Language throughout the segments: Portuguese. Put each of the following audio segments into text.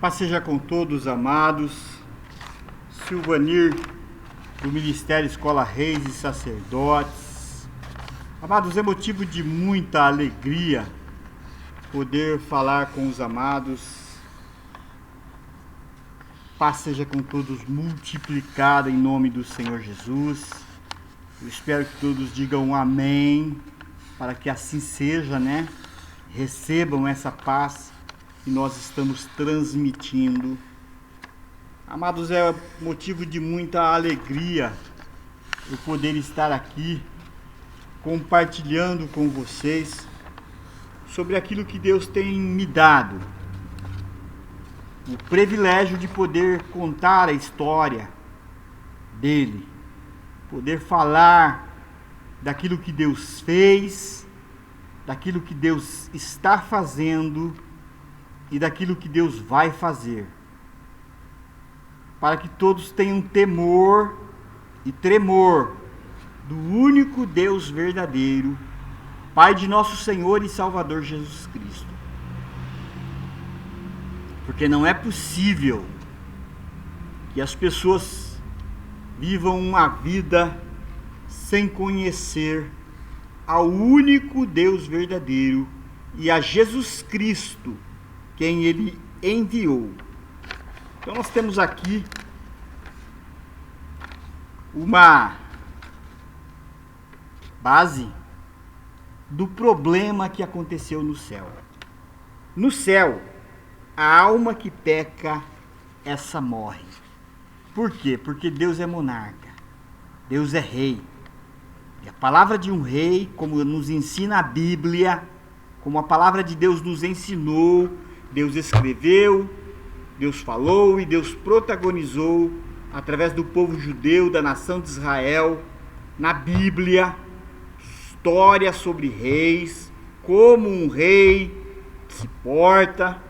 Paz seja com todos, amados. Silvanir, do Ministério Escola Reis e Sacerdotes. Amados, é motivo de muita alegria poder falar com os amados. Paz seja com todos multiplicada em nome do Senhor Jesus. Eu espero que todos digam amém, para que assim seja, né? Recebam essa paz que nós estamos transmitindo. Amados, é motivo de muita alegria eu poder estar aqui compartilhando com vocês sobre aquilo que Deus tem me dado. O privilégio de poder contar a história dele, poder falar daquilo que Deus fez, daquilo que Deus está fazendo e daquilo que Deus vai fazer, para que todos tenham temor e tremor do único Deus verdadeiro, Pai de nosso Senhor e Salvador Jesus Cristo. Porque não é possível que as pessoas vivam uma vida sem conhecer ao único Deus verdadeiro e a Jesus Cristo, quem Ele enviou. Então nós temos aqui uma base do problema que aconteceu no céu. No céu, a alma que peca, essa morre. Por quê? Porque Deus é monarca, Deus é rei. E a palavra de um rei, como nos ensina a Bíblia, como a palavra de Deus nos ensinou, Deus escreveu, Deus falou e Deus protagonizou através do povo judeu, da nação de Israel, na Bíblia, história sobre reis, como um rei se porta.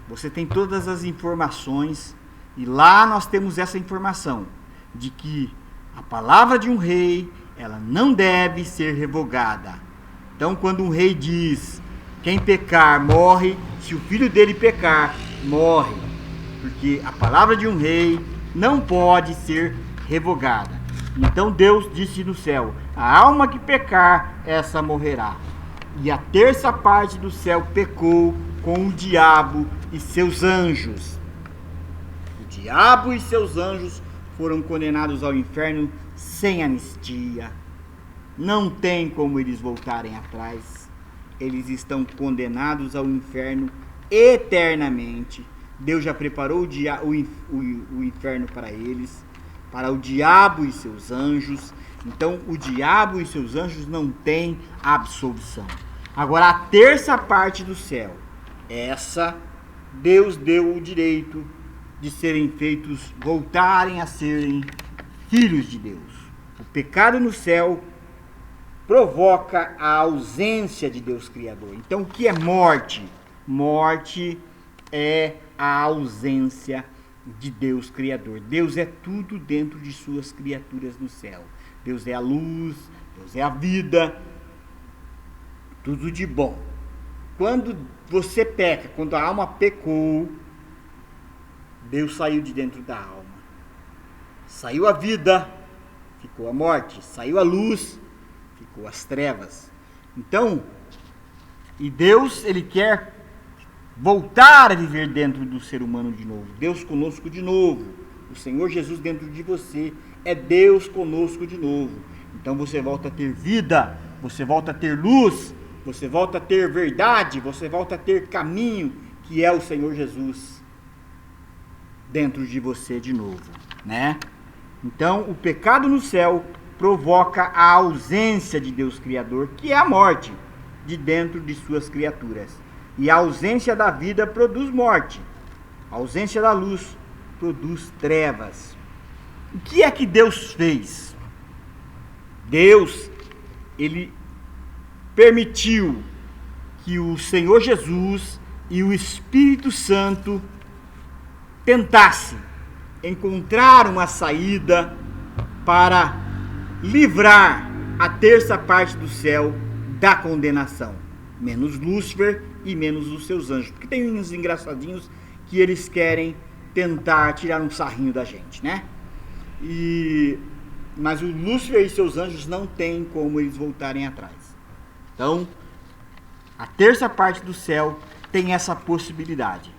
Você tem todas as informações e lá nós temos essa informação de que a palavra de um rei, ela não deve ser revogada. Então, quando um rei diz: quem pecar morre, se o filho dele pecar, morre. Porque a palavra de um rei não pode ser revogada. Então Deus disse no céu: a alma que pecar, essa morrerá. E a terça parte do céu pecou com o diabo e seus anjos. O diabo e seus anjos foram condenados ao inferno sem anistia. Não tem como eles voltarem atrás. Eles estão condenados ao inferno eternamente. Deus já preparou o inferno para eles, para o diabo e seus anjos. Então o diabo e seus anjos não têm absolvição. Agora, a terça parte do céu, essa Deus deu o direito de serem feitos, voltarem a serem filhos de Deus. O pecado no céu provoca a ausência de Deus Criador. Então, o que é morte? Morte é a ausência de Deus Criador. Deus é tudo dentro de suas criaturas no céu. Deus é a luz, Deus é a vida, tudo de bom. Quando você peca, quando a alma pecou, Deus saiu de dentro da alma. Saiu a vida, ficou a morte. Saiu a luz, ficou as trevas. Então, e Deus, Ele quer voltar a viver dentro do ser humano de novo. Deus conosco de novo. O Senhor Jesus dentro de você é Deus conosco de novo. Então você volta a ter vida, você volta a ter luz, você volta a ter verdade, você volta a ter caminho, que é o Senhor Jesus dentro de você de novo, né? Então, o pecado no céu provoca a ausência de Deus Criador, que é a morte de dentro de suas criaturas. E a ausência da vida produz morte. A ausência da luz produz trevas. O que é que Deus fez? Deus, Ele permitiu que o Senhor Jesus e o Espírito Santo tentassem encontrar uma saída para livrar a terça parte do céu da condenação. Menos Lúcifer e menos os seus anjos. Porque tem uns engraçadinhos que eles querem tentar tirar um sarrinho da gente, né? Mas o Lúcifer e seus anjos não tem como eles voltarem atrás. Então, a terça parte do céu tem essa possibilidade.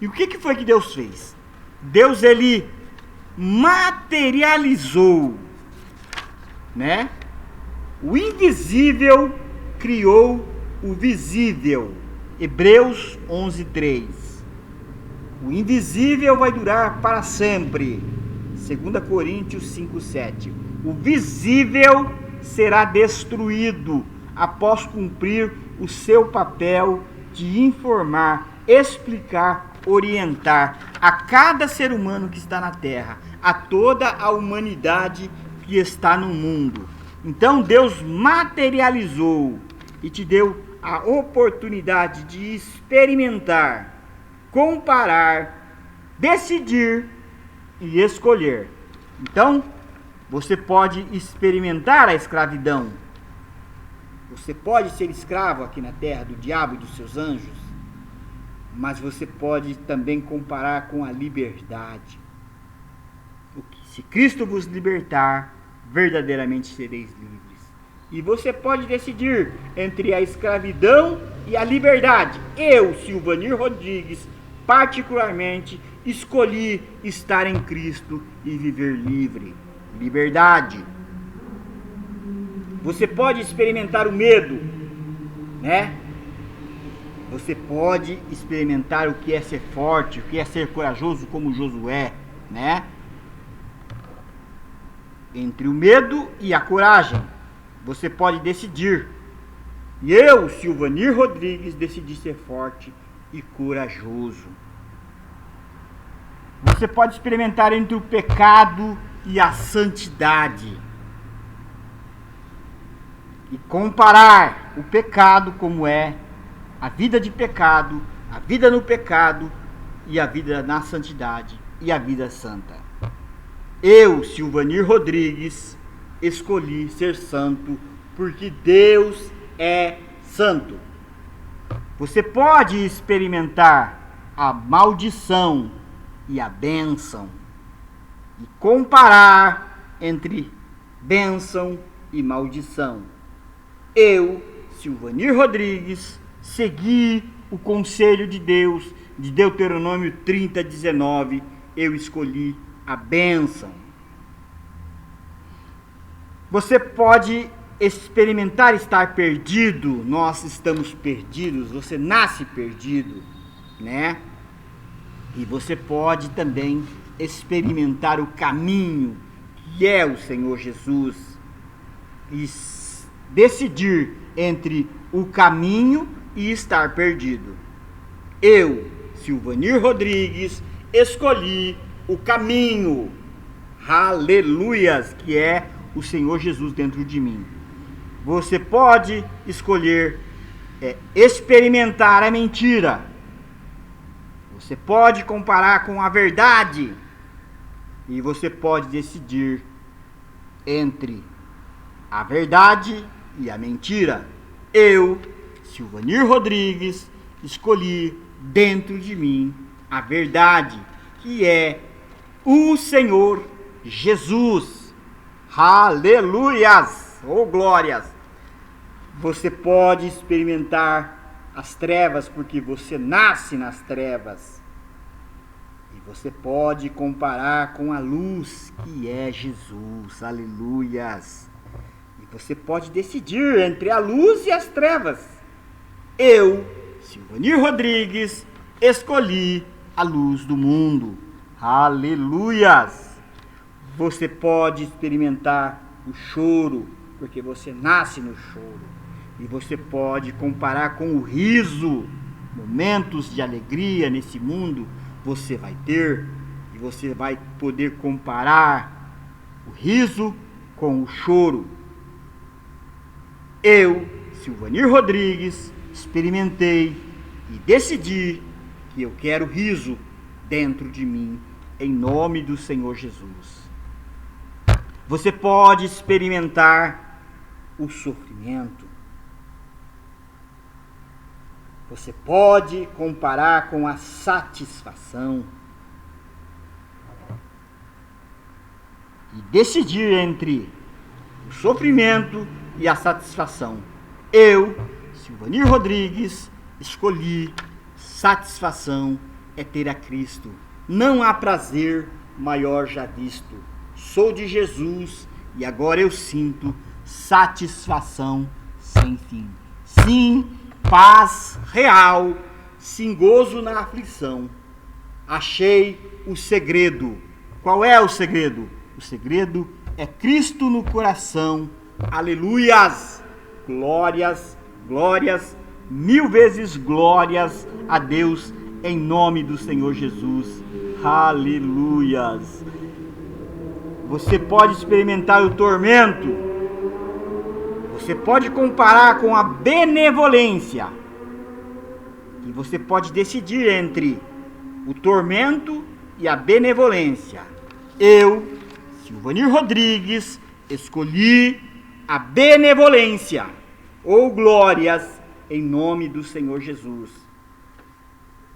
E o que foi que Deus fez? Deus, ele materializou, né? O invisível criou o visível. Hebreus 11:3. O invisível vai durar para sempre. 2 Coríntios 5:7. O visível será destruído após cumprir o seu papel de informar, explicar, orientar a cada ser humano que está na terra, a toda a humanidade que está no mundo. Então Deus materializou e te deu a oportunidade de experimentar, comparar, decidir e escolher. Então, você pode experimentar a escravidão. Você pode ser escravo aqui na terra do diabo e dos seus anjos, mas você pode também comparar com a liberdade. Se Cristo vos libertar, verdadeiramente sereis livres. E você pode decidir entre a escravidão e a liberdade. Eu, Silvanir Rodrigues, particularmente, escolhi estar em Cristo e viver livre. Liberdade. Você pode experimentar o medo, né? Você pode experimentar o que é ser forte, o que é ser corajoso como Josué, né? Entre o medo e a coragem, você pode decidir. E eu, Silvanir Rodrigues, decidi ser forte e corajoso. Você pode experimentar entre o pecado e a santidade. E comparar o pecado como é a vida de pecado, a vida no pecado e a vida na santidade e a vida santa. Eu, Silvanir Rodrigues, escolhi ser santo porque Deus é santo. Você pode experimentar a maldição e a bênção e comparar entre bênção e maldição. Eu, Silvanir Rodrigues, segui o conselho de Deus, de Deuteronômio 30:19. Eu escolhi a bênção. Você pode experimentar estar perdido. Nós estamos perdidos. Você nasce perdido, né? E você pode também experimentar o caminho que é o Senhor Jesus e decidir entre o caminho e estar perdido. Eu, Silvanir Rodrigues, escolhi o caminho, aleluias, que é o Senhor Jesus dentro de mim. Você pode escolher experimentar a mentira. Você pode comparar com a verdade. E você pode decidir entre a verdade e a mentira. Eu, Silvanir Rodrigues, escolhi dentro de mim a verdade, que é o Senhor Jesus. Aleluias! Oh, glórias! Você pode experimentar as trevas porque você nasce nas trevas. E você pode comparar com a luz, que é Jesus. Aleluias! E você pode decidir entre a luz e as trevas. Eu, Silvanir Rodrigues, escolhi a luz do mundo. Aleluias! Você pode experimentar o choro, porque você nasce no choro. E você pode comparar com o riso. Momentos de alegria nesse mundo você vai ter. E você vai poder comparar o riso com o choro. Eu, Silvanir Rodrigues, experimentei e decidi que eu quero riso dentro de mim, em nome do Senhor Jesus. Você pode experimentar o sofrimento. Você pode comparar com a satisfação e decidir entre o sofrimento e a satisfação. Eu, Silvanir Rodrigues, escolhi satisfação é ter a Cristo. Não há prazer maior já visto. Sou de Jesus e agora eu sinto satisfação sem fim. Sim, paz real, sim, gozo na aflição. Achei o segredo. Qual é o segredo? O segredo é Cristo no coração. Aleluias! Glórias, glórias, 1000 vezes glórias a Deus em nome do Senhor Jesus. Aleluias! Você pode experimentar o tormento. Você pode comparar com a benevolência. E você pode decidir entre o tormento e a benevolência. Eu, Silvanir Rodrigues, escolhi a benevolência, ou glórias, em nome do Senhor Jesus.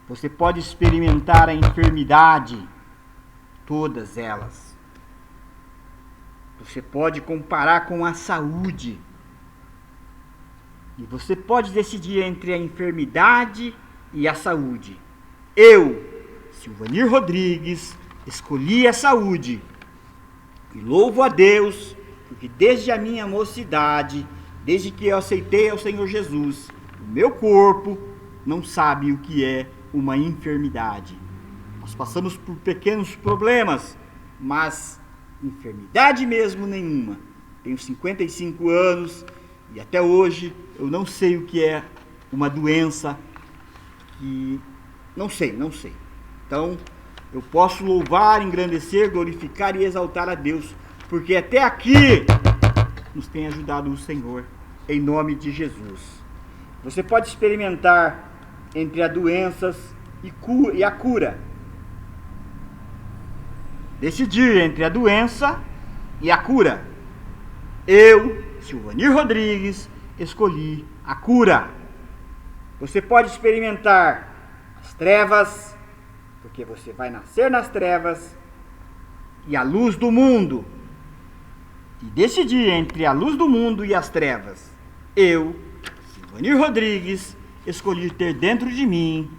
Você pode experimentar a enfermidade, todas elas. Você pode comparar com a saúde. E você pode decidir entre a enfermidade e a saúde. Eu, Silvanir Rodrigues, escolhi a saúde. E louvo a Deus, porque desde a minha mocidade, desde que eu aceitei ao Senhor Jesus, o meu corpo não sabe o que é uma enfermidade. Nós passamos por pequenos problemas, mas enfermidade mesmo nenhuma. Tenho 55 anos e até hoje eu não sei o que é uma doença que... Não sei. Então, eu posso louvar, engrandecer, glorificar e exaltar a Deus, porque até aqui nos tem ajudado o Senhor, em nome de Jesus. Você pode experimentar entre as doenças e a cura. Decidir entre a doença e a cura. Eu, Silvanir Rodrigues, escolhi a cura. Você pode experimentar as trevas, porque você vai nascer nas trevas, e a luz do mundo. E decidir entre a luz do mundo e as trevas. Eu, Silvanir Rodrigues, escolhi ter dentro de mim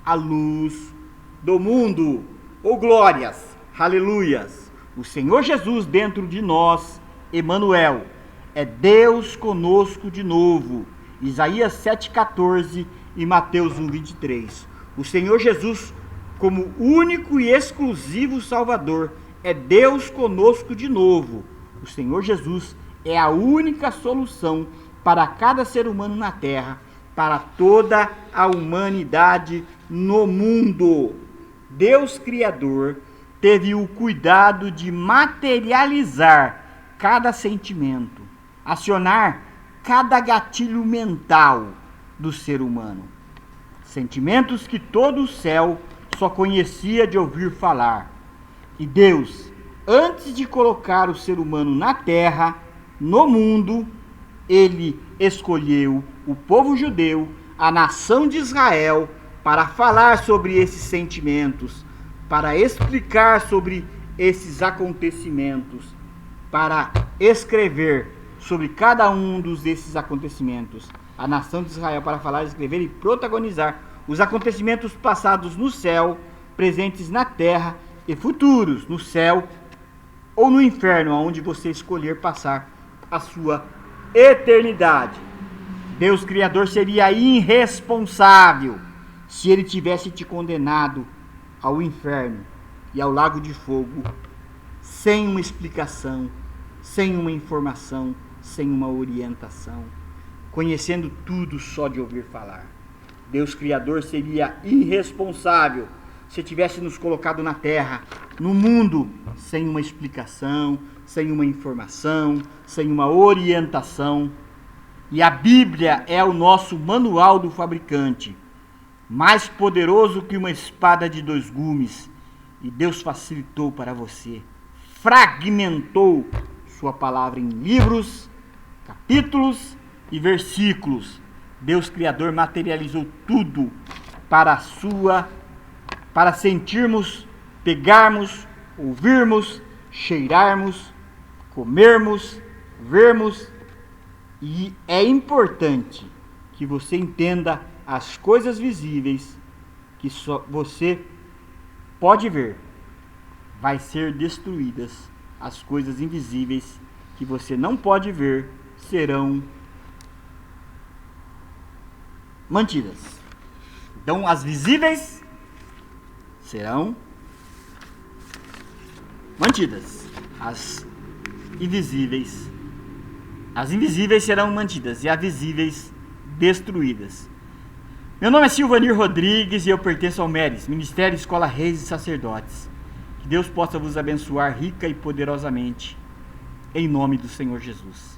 a luz do mundo. Oh glórias, aleluias! O Senhor Jesus dentro de nós, Emanuel, é Deus conosco de novo. Isaías 7,14 e Mateus 1,23. O Senhor Jesus, como único e exclusivo Salvador, é Deus conosco de novo. O Senhor Jesus é a única solução para cada ser humano na terra, para toda a humanidade no mundo. Deus Criador teve o cuidado de materializar cada sentimento, acionar cada gatilho mental do ser humano. Sentimentos que todo o céu só conhecia de ouvir falar. E Deus, antes de colocar o ser humano na terra, no mundo, ele escolheu o povo judeu, a nação de Israel, para falar sobre esses sentimentos, para explicar sobre esses acontecimentos, para escrever sobre cada um desses acontecimentos. A nação de Israel para falar, escrever e protagonizar os acontecimentos passados no céu, presentes na terra e futuros no céu ou no inferno, aonde você escolher passar a sua eternidade. Deus Criador seria irresponsável se ele tivesse te condenado ao inferno e ao lago de fogo sem uma explicação, sem uma informação, sem uma orientação, conhecendo tudo só de ouvir falar. Deus Criador seria irresponsável se tivesse nos colocado na terra, no mundo, sem uma explicação, sem uma informação, sem uma orientação. E a Bíblia é o nosso manual do fabricante, mais poderoso que uma espada de 2 gumes. E Deus facilitou para você, fragmentou sua palavra em livros, capítulos e versículos, Deus Criador materializou tudo para sentirmos, pegarmos, ouvirmos, cheirarmos, comermos, vermos. E é importante que você entenda as coisas visíveis que só você pode ver, vai ser destruídas. As coisas invisíveis que você não pode ver serão mantidas. Então, as visíveis serão mantidas. As invisíveis serão mantidas e as visíveis destruídas. Meu nome é Silvanir Rodrigues e eu pertenço ao MERES, Ministério Escola Reis e Sacerdotes. Que Deus possa vos abençoar rica e poderosamente, em nome do Senhor Jesus.